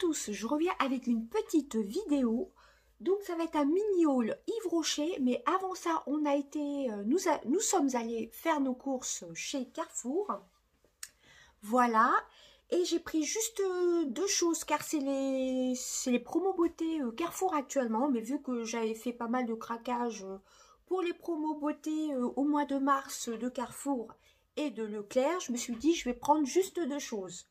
tous, je reviens avec une petite vidéo. Donc ça va être un mini haul Yves Rocher, mais avant ça, on a été, nous sommes allés faire nos courses chez Carrefour. Voilà, et j'ai pris juste deux choses car c'est les promos beauté Carrefour actuellement, mais vu que j'avais fait pas mal de craquage pour les promos beauté au mois de mars de Carrefour et de Leclerc, je me suis dit je vais prendre juste deux choses.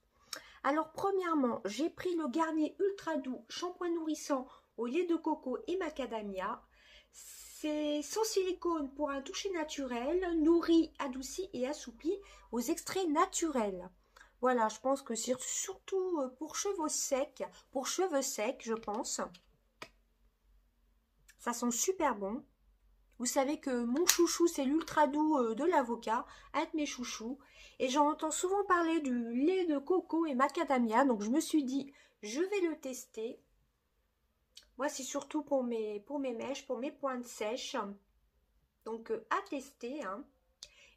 Alors premièrement, j'ai pris le Garnier Ultra Doux shampoing nourrissant au lait de coco et macadamia. C'est sans silicone pour un toucher naturel, nourri, adouci et assoupi aux extraits naturels. Voilà, je pense que c'est surtout pour cheveux secs, je pense. Ça sent super bon. Vous savez que mon chouchou, c'est l'Ultra Doux de l'avocat, un de mes chouchous. Et j'entends souvent parler du lait de coco et macadamia, donc je me suis dit, je vais le tester. Moi, c'est surtout pour mes mèches, pour mes pointes sèches. Donc, à tester. Hein.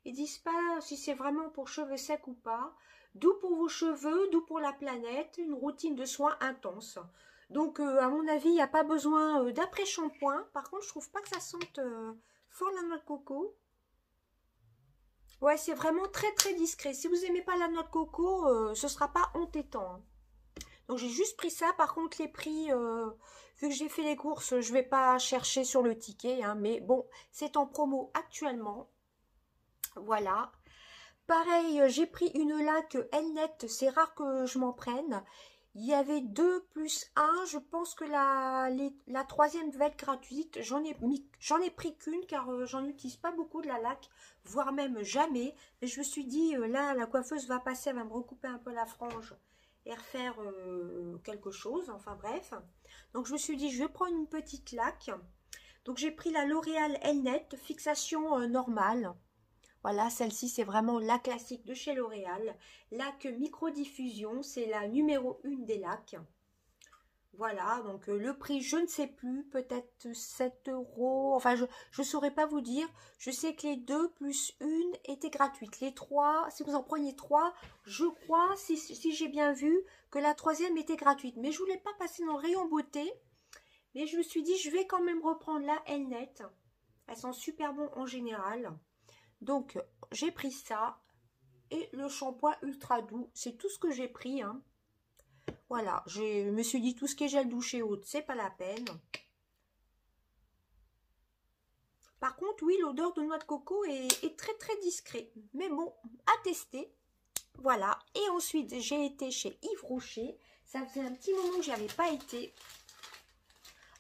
Ils disent pas si c'est vraiment pour cheveux secs ou pas. Doux pour vos cheveux, doux pour la planète, une routine de soins intense. Donc, à mon avis, il n'y a pas besoin d'après-shampoing. Par contre, je trouve pas que ça sente fort la noix de coco. Ouais, c'est vraiment très très discret. Si vous n'aimez pas la noix de coco, ce sera pas entêtant. Hein. Donc, j'ai juste pris ça. Par contre, les prix, vu que j'ai fait les courses, je vais pas chercher sur le ticket. Hein, mais bon, c'est en promo actuellement. Voilà. Pareil, j'ai pris une laque Elnet, c'est rare que je m'en prenne. Il y avait 2 plus 1, je pense que la troisième devait être gratuite. J'en ai pris qu'une car j'en utilise pas beaucoup de la laque, voire même jamais. Mais je me suis dit, là, la coiffeuse va passer, elle va me recouper un peu la frange et refaire quelque chose, enfin bref. Donc je me suis dit, je vais prendre une petite laque. Donc j'ai pris la L'Oréal Elnet, fixation normale. Voilà, celle-ci, c'est vraiment la classique de chez L'Oréal. Laque microdiffusion, c'est la numéro 1 des laques. Voilà, donc le prix, je ne sais plus, peut-être 7 €. Enfin, je ne saurais pas vous dire. Je sais que les 2 plus 1 étaient gratuites. Les 3, si vous en preniez 3, je crois, si j'ai bien vu, que la troisième était gratuite. Mais je ne voulais pas passer dans le rayon beauté. Mais je me suis dit, je vais quand même reprendre la Elnet. Elles sont super bonnes en général. Donc, j'ai pris ça et le shampoing Ultra Doux. C'est tout ce que j'ai pris. Hein. Voilà, je me suis dit tout ce qui est gel douche et autres, c'est pas la peine. Par contre, oui, l'odeur de noix de coco est très très discret. Mais bon, à tester. Voilà. Et ensuite, j'ai été chez Yves Rocher. Ça faisait un petit moment que j'y avais pas été.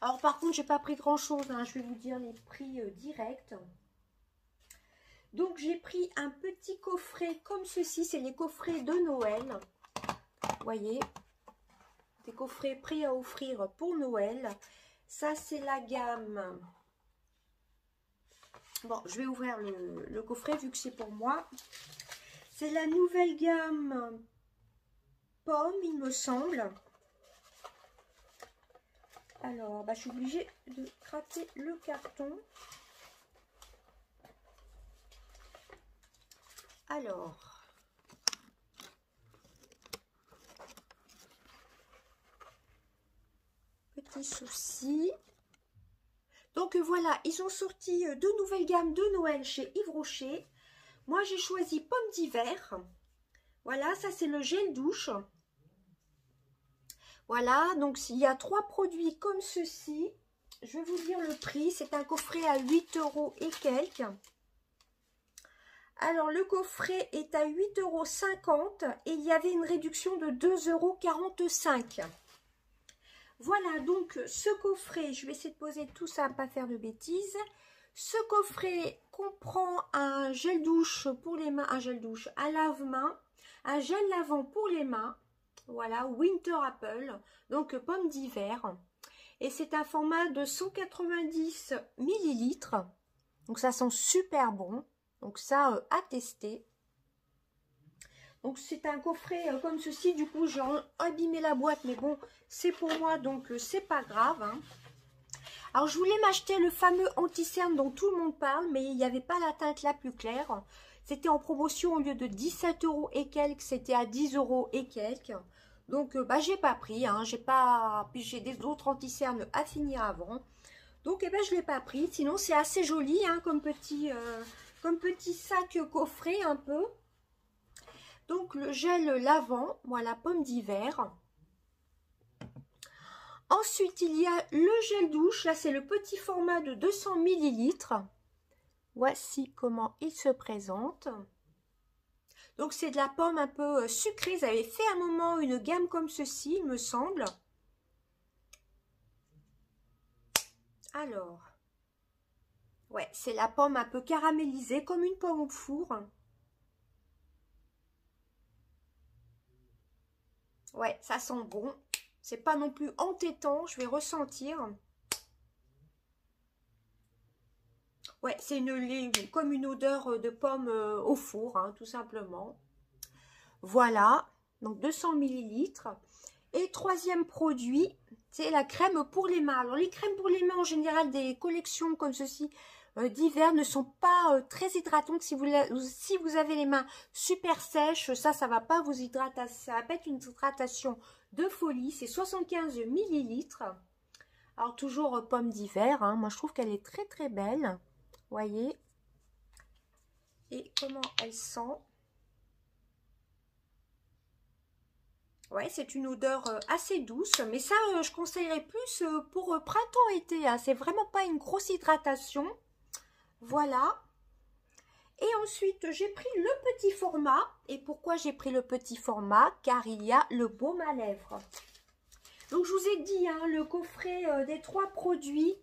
Alors par contre, j'ai pas pris grand chose. Hein. Je vais vous dire les prix directs. Donc, j'ai pris un petit coffret comme ceci. C'est les coffrets de Noël. Vous voyez, des coffrets prêts à offrir pour Noël. Ça, c'est la gamme. Bon, je vais ouvrir le coffret vu que c'est pour moi. C'est la nouvelle gamme pomme, il me semble. Alors, je suis obligée de gratter le carton. Alors, petit souci. Donc voilà, ils ont sorti deux nouvelles gammes de Noël chez Yves Rocher. Moi, j'ai choisi pomme d'hiver. Voilà, ça c'est le gel douche. Voilà, donc il y a 3 produits comme ceci. Je vais vous dire le prix. C'est un coffret à 8 € et quelques. Alors, le coffret est à 8,50 € et il y avait une réduction de 2,45 €. Voilà, donc ce coffret, je vais essayer de poser tout ça, pas faire de bêtises. Ce coffret comprend un gel douche pour les mains, un gel douche, un lave-main, un gel lavant pour les mains. Voilà, Winter Apple, donc pomme d'hiver. Et c'est un format de 190 ml. Donc ça sent super bon. Donc ça, à tester. Donc c'est un coffret comme ceci. Du coup, j'ai abîmé la boîte. Mais bon, c'est pour moi, donc c'est pas grave. Hein. Alors, je voulais m'acheter le fameux anti-cerne dont tout le monde parle. Mais il n'y avait pas la teinte la plus claire. C'était en promotion au lieu de 17 € et quelques. C'était à 10 € et quelques. Donc, bah, j'ai pas pris, hein, j'ai pas... Puis j'ai d'autres anti-cernes à finir avant. Donc, eh ben, je l'ai pas pris. Sinon, c'est assez joli, hein, comme petit sac coffret, un peu. Donc, le gel lavant, voilà, pomme d'hiver. Ensuite, il y a le gel douche. Là, c'est le petit format de 200 millilitres. Voici comment il se présente. Donc, c'est de la pomme un peu sucrée. Vous avez fait un moment une gamme comme ceci, il me semble. Alors, ouais, c'est la pomme un peu caramélisée, comme une pomme au four. Ouais, ça sent bon. C'est pas non plus entêtant, je vais ressentir. Ouais, c'est comme une odeur de pomme au four, hein, tout simplement. Voilà, donc 200 millilitres. Et troisième produit, c'est la crème pour les mains. Alors les crèmes pour les mains, en général, des collections comme ceci d'hiver ne sont pas très hydratantes. Si vous avez les mains super sèches, ça va pas vous hydrater. Ça va pas être une hydratation de folie. C'est 75 millilitres. Alors toujours pomme d'hiver, hein. Moi je trouve qu'elle est très très belle. Voyez. Et comment elle sent? Ouais, c'est une odeur assez douce, mais ça, je conseillerais plus pour printemps-été. Hein. C'est vraiment pas une grosse hydratation. Voilà. Et ensuite, j'ai pris le petit format. Et pourquoi j'ai pris le petit format? Car il y a le baume à lèvres. Donc, je vous ai dit, hein, le coffret des 3 produits.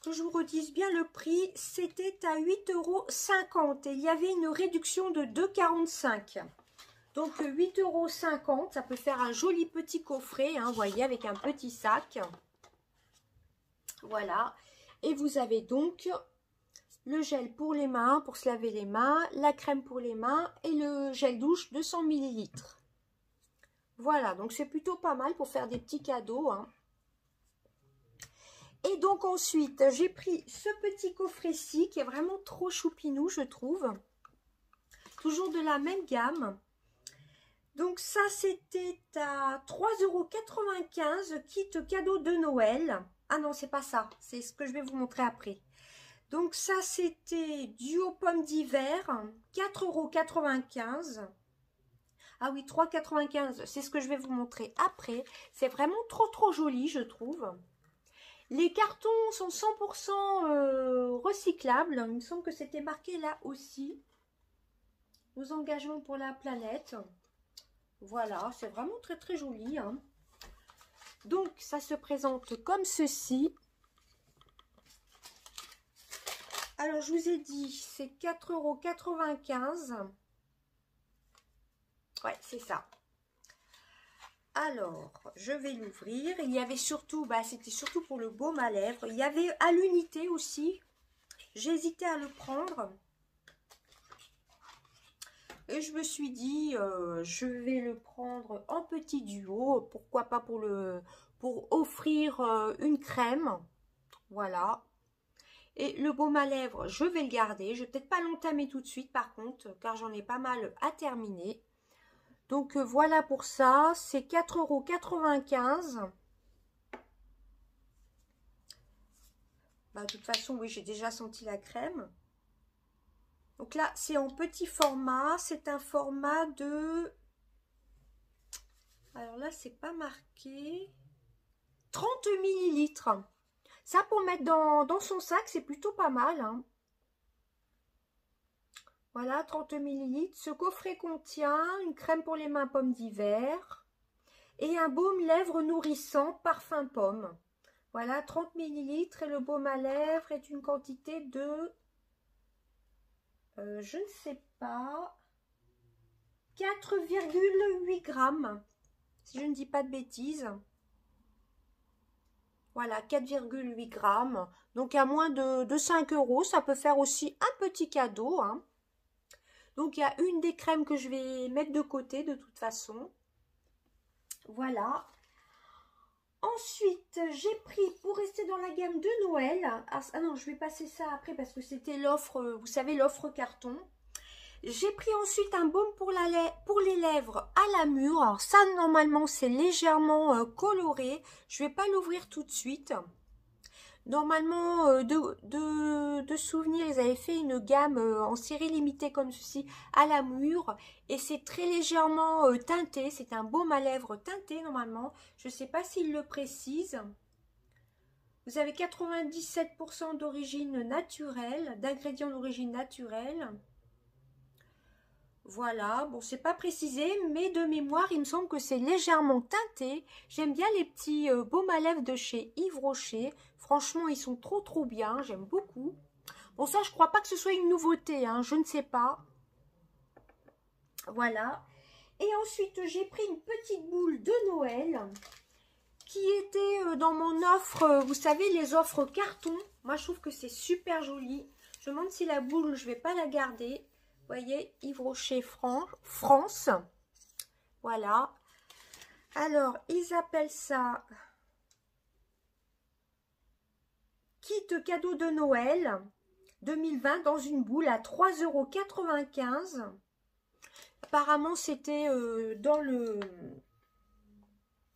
Que je vous redise bien le prix, c'était à 8,50 € et il y avait une réduction de 2,45 €. Donc 8,50 €, ça peut faire un joli petit coffret, hein, vous voyez, avec un petit sac. Voilà. Et vous avez donc le gel pour les mains, pour se laver les mains, la crème pour les mains et le gel douche 200 millilitres. Voilà, donc c'est plutôt pas mal pour faire des petits cadeaux, hein. Et donc ensuite, j'ai pris ce petit coffret-ci qui est vraiment trop choupinou, je trouve. Toujours de la même gamme. Donc ça, c'était à 3,95 €, kit cadeau de Noël. Ah non, c'est pas ça. C'est ce que je vais vous montrer après. Donc ça, c'était duo pomme d'hiver, 4,95 €. Ah oui, 3,95 €. C'est ce que je vais vous montrer après. C'est vraiment trop joli, je trouve. Les cartons sont 100% recyclables. Il me semble que c'était marqué là aussi. Nos engagements pour la planète. Voilà, c'est vraiment très joli, hein. Donc, ça se présente comme ceci. Alors, je vous ai dit, c'est 4,95 €. Ouais, c'est ça. Alors, je vais l'ouvrir. Il y avait surtout, bah, c'était surtout pour le baume à lèvres. Il y avait à l'unité aussi. J'hésitais à le prendre. Et je me suis dit, je vais le prendre en petit duo. Pourquoi pas pour offrir une crème. Voilà. Et le baume à lèvres, je vais le garder. Je vais peut-être pas l'entamer tout de suite par contre, car j'en ai pas mal à terminer. Donc voilà pour ça. C'est 4,95 €. Bah, de toute façon, oui, j'ai déjà senti la crème. Donc là, c'est en petit format. C'est un format de... Alors là, c'est pas marqué. 30 millilitres. Ça, pour mettre dans son sac, c'est plutôt pas mal, hein. Voilà, 30 millilitres. Ce coffret contient une crème pour les mains pomme d'hiver et un baume lèvres nourrissant parfum pomme. Voilà, 30 millilitres et le baume à lèvres est une quantité de... je ne sais pas, 4,8 grammes, si je ne dis pas de bêtises. Voilà, 4,8 grammes. Donc à moins de 5 €, ça peut faire aussi un petit cadeau, hein. Donc il y a une des crèmes que je vais mettre de côté de toute façon. Voilà. Ensuite, j'ai pris, pour rester dans la gamme de Noël, ah non, je vais passer ça après parce que c'était l'offre, vous savez, l'offre carton. J'ai pris ensuite un baume pour les lèvres à la mûre. Alors ça, normalement, c'est légèrement coloré. Je vais pas l'ouvrir tout de suite. Normalement, de souvenirs, ils avaient fait une gamme en série limitée comme ceci à la mûre. Et c'est très légèrement teinté. C'est un baume à lèvres teinté normalement. Je ne sais pas s'ils le précisent. Vous avez 97% d'origine naturelle, d'ingrédients d'origine naturelle. Voilà, bon, c'est pas précisé, mais de mémoire, il me semble que c'est légèrement teinté. J'aime bien les petits baumes à lèvres de chez Yves Rocher. Franchement, ils sont trop bien, j'aime beaucoup. Bon, ça, je crois pas que ce soit une nouveauté, hein, je ne sais pas. Voilà. Et ensuite, j'ai pris une petite boule de Noël qui était dans mon offre, vous savez, les offres carton. Moi, je trouve que c'est super joli. Je me demande si la boule, je vais pas la garder. Vous voyez, Yves Rocher France. Voilà. Alors, ils appellent ça kit cadeau de Noël 2020 dans une boule à 3,95 €. Apparemment, c'était dans le...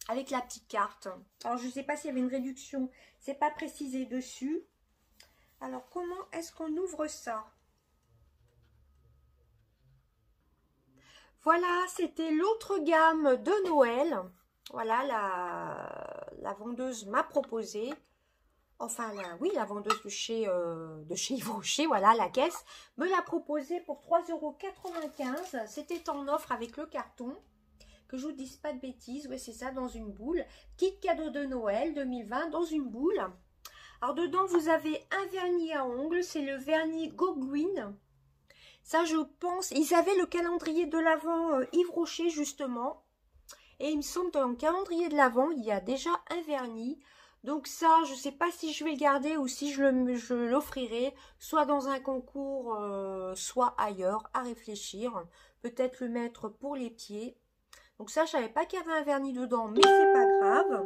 avec la petite carte. Alors, je ne sais pas s'il y avait une réduction. C'est pas précisé dessus. Alors, comment est-ce qu'on ouvre ça? Voilà, c'était l'autre gamme de Noël. Voilà, la vendeuse m'a proposé. Enfin, oui, la vendeuse de chez Yves Rocher, voilà, la caisse, me l'a proposé pour 3,95 €. C'était en offre avec le carton. Que je vous dise pas de bêtises, oui, c'est ça, dans une boule. Kit cadeau de Noël 2020 dans une boule. Alors, dedans, vous avez un vernis à ongles. C'est le vernis Gogwin. Ça, je pense, ils avaient le calendrier de l'Avent Yves Rocher, justement. Et il me semble que dans le calendrier de l'Avent, il y a déjà un vernis. Donc ça, je ne sais pas si je vais le garder ou si je l'offrirai, soit dans un concours, soit ailleurs, à réfléchir. Peut-être le mettre pour les pieds. Donc ça, je ne savais pas qu'il y avait un vernis dedans, mais c'est pas grave.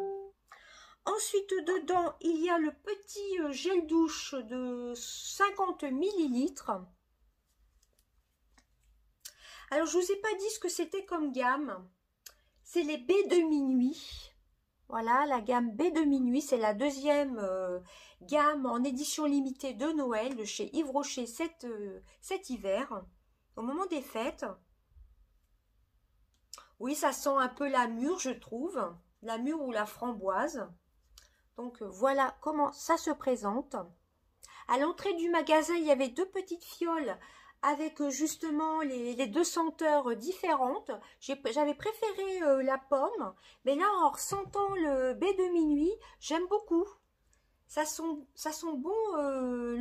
Ensuite, dedans, il y a le petit gel douche de 50 ml. Alors, je ne vous ai pas dit ce que c'était comme gamme. C'est les baies de minuit. Voilà, la gamme baies de minuit. C'est la deuxième gamme en édition limitée de Noël de chez Yves Rocher cet hiver, au moment des fêtes. Oui, ça sent un peu la mûre, je trouve. La mûre ou la framboise. Donc, voilà comment ça se présente. À l'entrée du magasin, il y avait deux petites fioles avec justement les deux senteurs différentes. J'avais préféré la pomme, mais là en ressentant le baie de minuit, j'aime beaucoup. Ça sent bon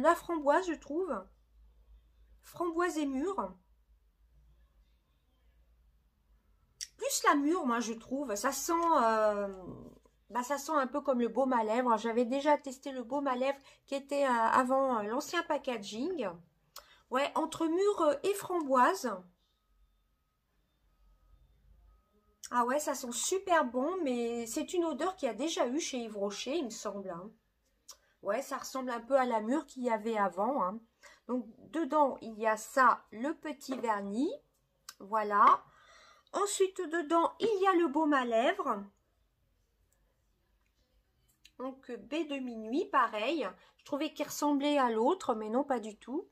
la framboise, je trouve. Framboise et mûre. Plus la mûre, moi je trouve. Ça sent un peu comme le baume à lèvres. J'avais déjà testé le baume à lèvres qui était avant l'ancien packaging. Ouais, entre mûre et framboise. Ah ouais, ça sent super bon, mais c'est une odeur qu'il y a déjà eu chez Yves Rocher, il me semble. Hein. Ouais, ça ressemble un peu à la mûre qu'il y avait avant. Hein. Donc, dedans, il y a ça, le petit vernis. Voilà. Ensuite, dedans, il y a le baume à lèvres. Donc, baie de minuit, pareil. Je trouvais qu'il ressemblait à l'autre, mais non, pas du tout.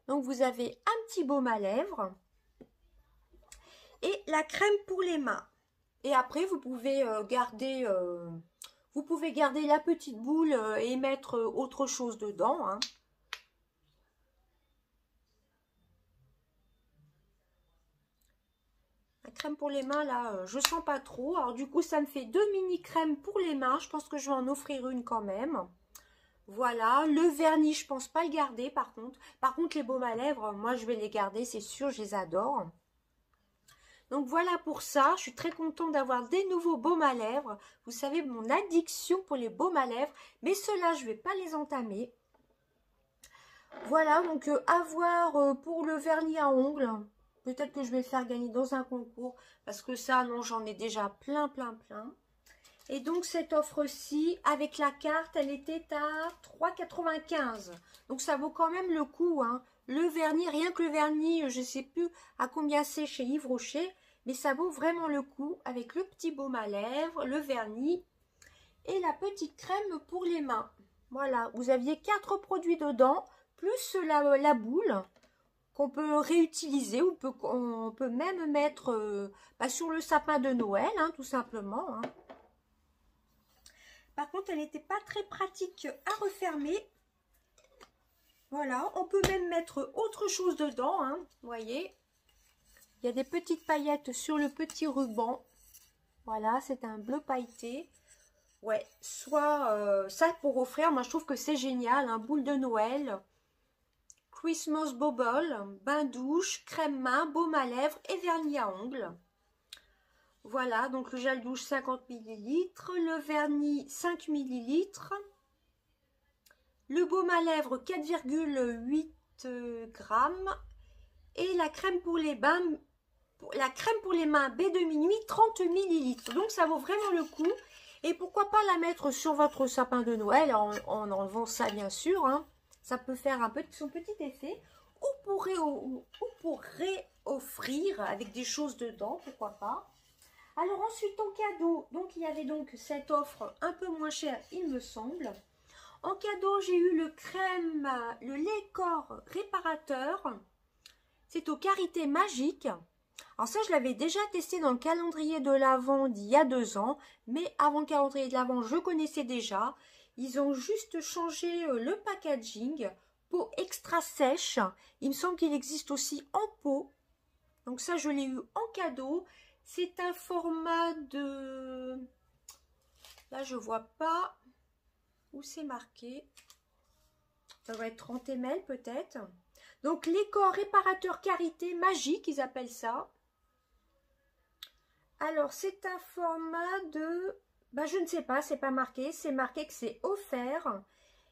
Donc, vous avez un petit baume à lèvres et la crème pour les mains. Et après, vous pouvez garder la petite boule et mettre autre chose dedans. Hein. La crème pour les mains, là, je sens pas trop. Alors, du coup, ça me fait deux mini crèmes pour les mains. Je pense que je vais en offrir une quand même. Voilà, le vernis, je pense pas le garder par contre. Par contre, les baumes à lèvres, moi je vais les garder, c'est sûr, je les adore. Donc voilà pour ça, je suis très contente d'avoir des nouveaux baumes à lèvres. Vous savez, mon addiction pour les baumes à lèvres, mais ceux-là, je vais pas les entamer. Voilà, donc à voir pour le vernis à ongles. Peut-être que je vais le faire gagner dans un concours, parce que ça, non, j'en ai déjà plein. Et donc cette offre-ci, avec la carte, elle était à 3,95 €. Donc ça vaut quand même le coup, hein. Le vernis, rien que le vernis, je ne sais plus à combien c'est chez Yves Rocher, mais ça vaut vraiment le coup avec le petit baume à lèvres, le vernis et la petite crème pour les mains. Voilà, vous aviez 4 produits dedans, plus la boule qu'on peut réutiliser, ou on peut même mettre sur le sapin de Noël, hein, tout simplement, hein. Par contre, elle n'était pas très pratique à refermer. Voilà, on peut même mettre autre chose dedans, hein, vous voyez. Il y a des petites paillettes sur le petit ruban. Voilà, c'est un bleu pailleté. Ouais, soit ça pour offrir, moi je trouve que c'est génial, un boule de Noël, Christmas Bubble, bain douche, crème main, baume à lèvres et vernis à ongles. Voilà, donc le gel douche 50 ml, le vernis 5 ml, le baume à lèvres 4,8 grammes et la crème pour les mains baie de minuit 30 ml. Donc ça vaut vraiment le coup. Et pourquoi pas la mettre sur votre sapin de Noël en enlevant ça, bien sûr, hein. Ça peut faire son petit effet. Ou pour réoffrir avec des choses dedans, pourquoi pas. Alors ensuite, en cadeau, donc il y avait donc cette offre un peu moins chère, il me semble. En cadeau, j'ai eu le lait corps réparateur. C'est au Karité Magique. Alors ça, je l'avais déjà testé dans le calendrier de l'Avent d'il y a 2 ans. Mais avant le calendrier de l'Avent, je connaissais déjà. Ils ont juste changé le packaging. Peau extra sèche. Il me semble qu'il existe aussi en pot. Donc ça, je l'ai eu en cadeau. C'est un format de... Là, je vois pas où c'est marqué. Ça va être 30 ml peut-être. Donc, les corps réparateurs Karité Magique, ils appellent ça. Alors, c'est un format de... je ne sais pas, c'est pas marqué. C'est marqué que c'est offert.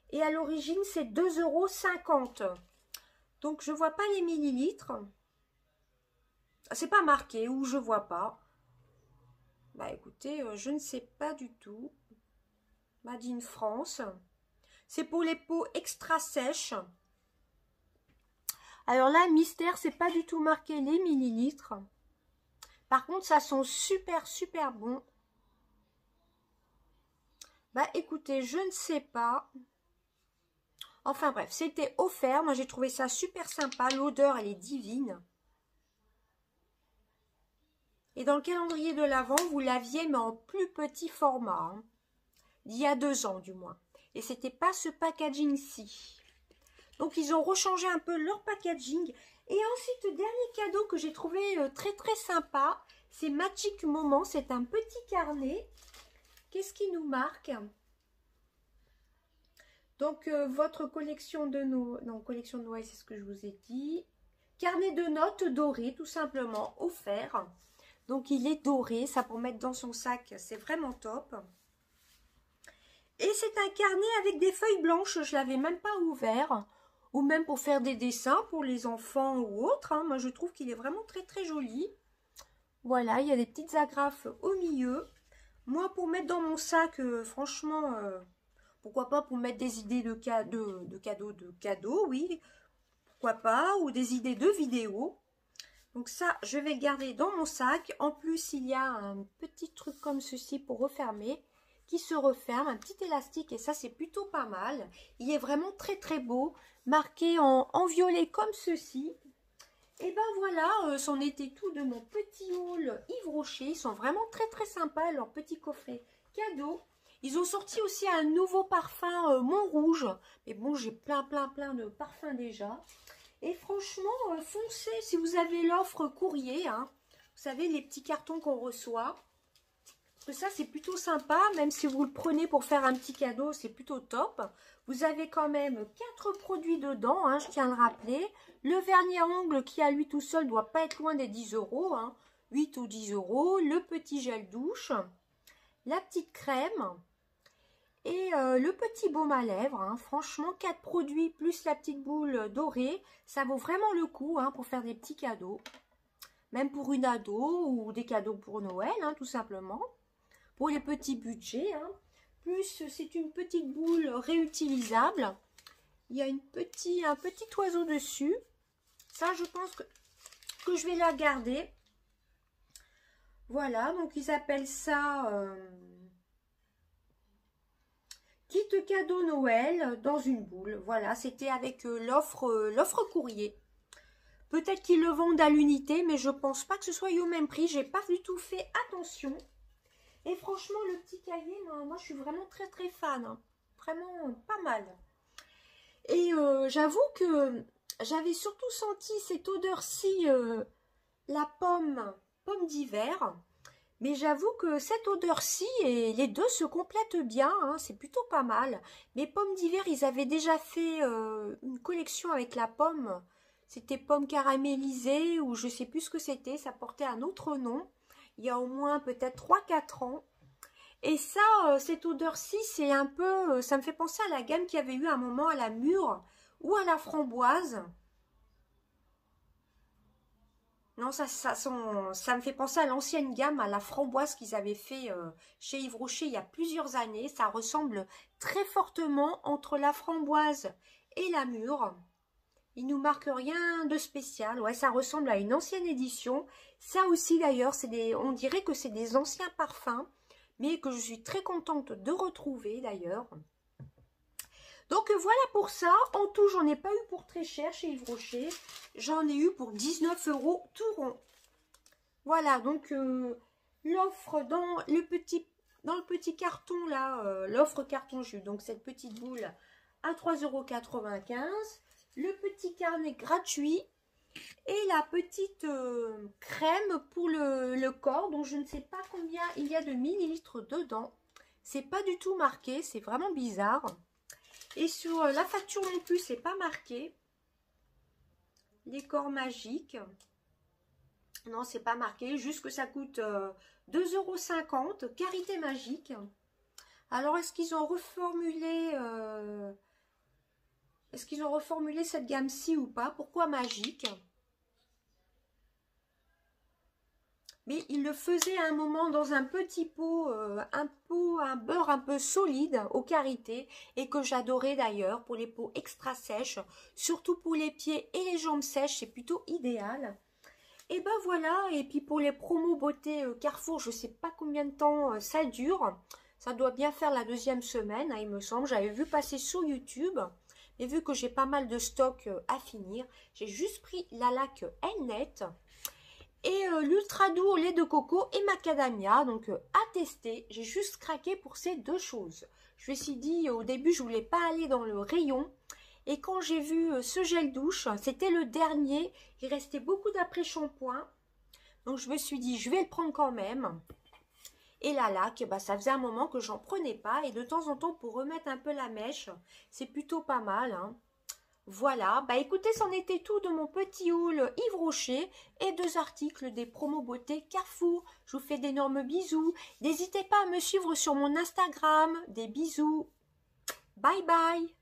Et à l'origine, c'est 2,50 €. Donc, je vois pas les millilitres. C'est pas marqué ou je vois pas. Écoutez, je ne sais pas du tout. Made in France. C'est pour les peaux extra sèches. Alors là, mystère, c'est pas du tout marqué les millilitres. Par contre, ça sent super, super bon. Écoutez, je ne sais pas. Enfin bref, c'était offert. Moi, j'ai trouvé ça super sympa. L'odeur, elle est divine. Et dans le calendrier de l'Avent, vous l'aviez, mais en plus petit format. Hein. D'il y a 2 ans, du moins. Et c'était pas ce packaging-ci. Donc, ils ont rechangé un peu leur packaging. Et ensuite, dernier cadeau que j'ai trouvé très, très sympa, c'est Magic Moment. C'est un petit carnet. Qu'est-ce qui nous marque? Donc, votre collection de Noël. Non, collection de Noël, c'est ce que je vous ai dit. Carnet de notes doré, tout simplement, offert. Donc, il est doré. Ça, pour mettre dans son sac, c'est vraiment top. Et c'est un carnet avec des feuilles blanches. Je ne l'avais même pas ouvert. Ou même pour faire des dessins pour les enfants ou autres. Hein. Moi, je trouve qu'il est vraiment très, très joli. Voilà, il y a des petites agrafes au milieu. Moi, pour mettre dans mon sac, franchement, pourquoi pas pour mettre des idées de cadeaux, oui. Pourquoi pas, ou des idées de vidéos. Donc ça, je vais garder dans mon sac. En plus, il y a un petit truc comme ceci pour refermer, qui se referme, un petit élastique, et ça, c'est plutôt pas mal. Il est vraiment très, très beau, marqué en violet comme ceci. Et ben voilà, c'en était tout de mon petit haul Yves Rocher. Ils sont vraiment très, très sympas, leurs petits coffrets cadeaux. Ils ont sorti aussi un nouveau parfum Montrouge. Mais bon, j'ai plein de parfums déjà. Et franchement, foncez si vous avez l'offre courrier. Hein. Vous savez, les petits cartons qu'on reçoit. Parce que ça, c'est plutôt sympa. Même si vous le prenez pour faire un petit cadeau, c'est plutôt top. Vous avez quand même 4 produits dedans, hein, je tiens à le rappeler. Le vernis à ongles qui, à lui tout seul, doit pas être loin des 10 €. Hein, 8 ou 10 €. Le petit gel douche. La petite crème. Et le petit baume à lèvres, hein, franchement, 4 produits plus la petite boule dorée, ça vaut vraiment le coup hein, pour faire des petits cadeaux. Même pour une ado ou des cadeaux pour Noël, hein, tout simplement. pour les petits budgets, hein. Plus c'est une petite boule réutilisable. Il y a un petit oiseau dessus. Ça, je pense que je vais la garder. Voilà, donc ils appellent ça kit cadeau Noël dans une boule. Voilà, c'était avec l'offre courrier. Peut-être qu'ils le vendent à l'unité, mais je pense pas que ce soit au même prix. J'ai pas du tout fait attention. Et franchement, le petit cahier, moi je suis vraiment très très fan. Hein. Vraiment pas mal. Et j'avoue que j'avais surtout senti cette odeur-ci, la pomme d'hiver. Mais j'avoue que cette odeur-ci, et les deux se complètent bien, hein, c'est plutôt pas mal. Mais pommes d'hiver, ils avaient déjà fait une collection avec la pomme. C'était pomme caramélisée ou je sais plus ce que c'était, ça portait un autre nom. Il y a au moins peut-être 3-4 ans. Et ça, cette odeur-ci, c'est un peu, ça me fait penser à la gamme qu'il y avait eu à un moment à la mûre ou à la framboise. Non, ça me fait penser à l'ancienne gamme, à la framboise qu'ils avaient fait chez Yves Rocher il y a plusieurs années. Ça ressemble très fortement entre la framboise et la mûre. Il nous marque rien de spécial. Ouais, ça ressemble à une ancienne édition. Ça aussi d'ailleurs, on dirait que c'est des anciens parfums, mais que je suis très contente de retrouver d'ailleurs. Donc voilà pour ça. En tout, j'en ai pas eu pour très cher chez Yves Rocher. J'en ai eu pour 19 € tout rond. Voilà, donc l'offre dans le petit carton là, l'offre carton, j'ai eu donc cette petite boule à 3,95 €. Le petit carnet gratuit et la petite crème pour le corps, dont je ne sais pas combien il y a de millilitres dedans. C'est pas du tout marqué, c'est vraiment bizarre. Et sur la facture non plus, c'est pas marqué. Les corps magiques. Non, c'est pas marqué, juste que ça coûte 2,50 €, Karité Magique. Alors, est-ce qu'ils ont reformulé cette gamme-ci ou pas? Pourquoi magique? Mais il le faisait à un moment dans un petit pot, un beurre un peu solide au karité et que j'adorais d'ailleurs pour les peaux extra sèches, surtout pour les pieds et les jambes sèches, c'est plutôt idéal. Et ben voilà, et puis pour les promos beauté Carrefour, je sais pas combien de temps ça dure, ça doit bien faire la 2e semaine, hein, il me semble, j'avais vu passer sur YouTube, mais vu que j'ai pas mal de stock à finir, j'ai juste pris la laque Elnet et l'ultra doux au lait de coco et macadamia, donc à tester. J'ai juste craqué pour ces deux choses. Je me suis dit au début je voulais pas aller dans le rayon, et quand j'ai vu ce gel douche, c'était le dernier, il restait beaucoup d'après-shampoing, donc je me suis dit je vais le prendre quand même. Et la laque, bah, ça faisait un moment que j'en prenais pas, et de temps en temps pour remettre un peu la mèche, c'est plutôt pas mal, hein. Voilà, bah écoutez, c'en était tout de mon petit haul Yves Rocher et 2 articles des promos beauté Carrefour. Je vous fais d'énormes bisous. N'hésitez pas à me suivre sur mon Instagram. Des bisous. Bye bye.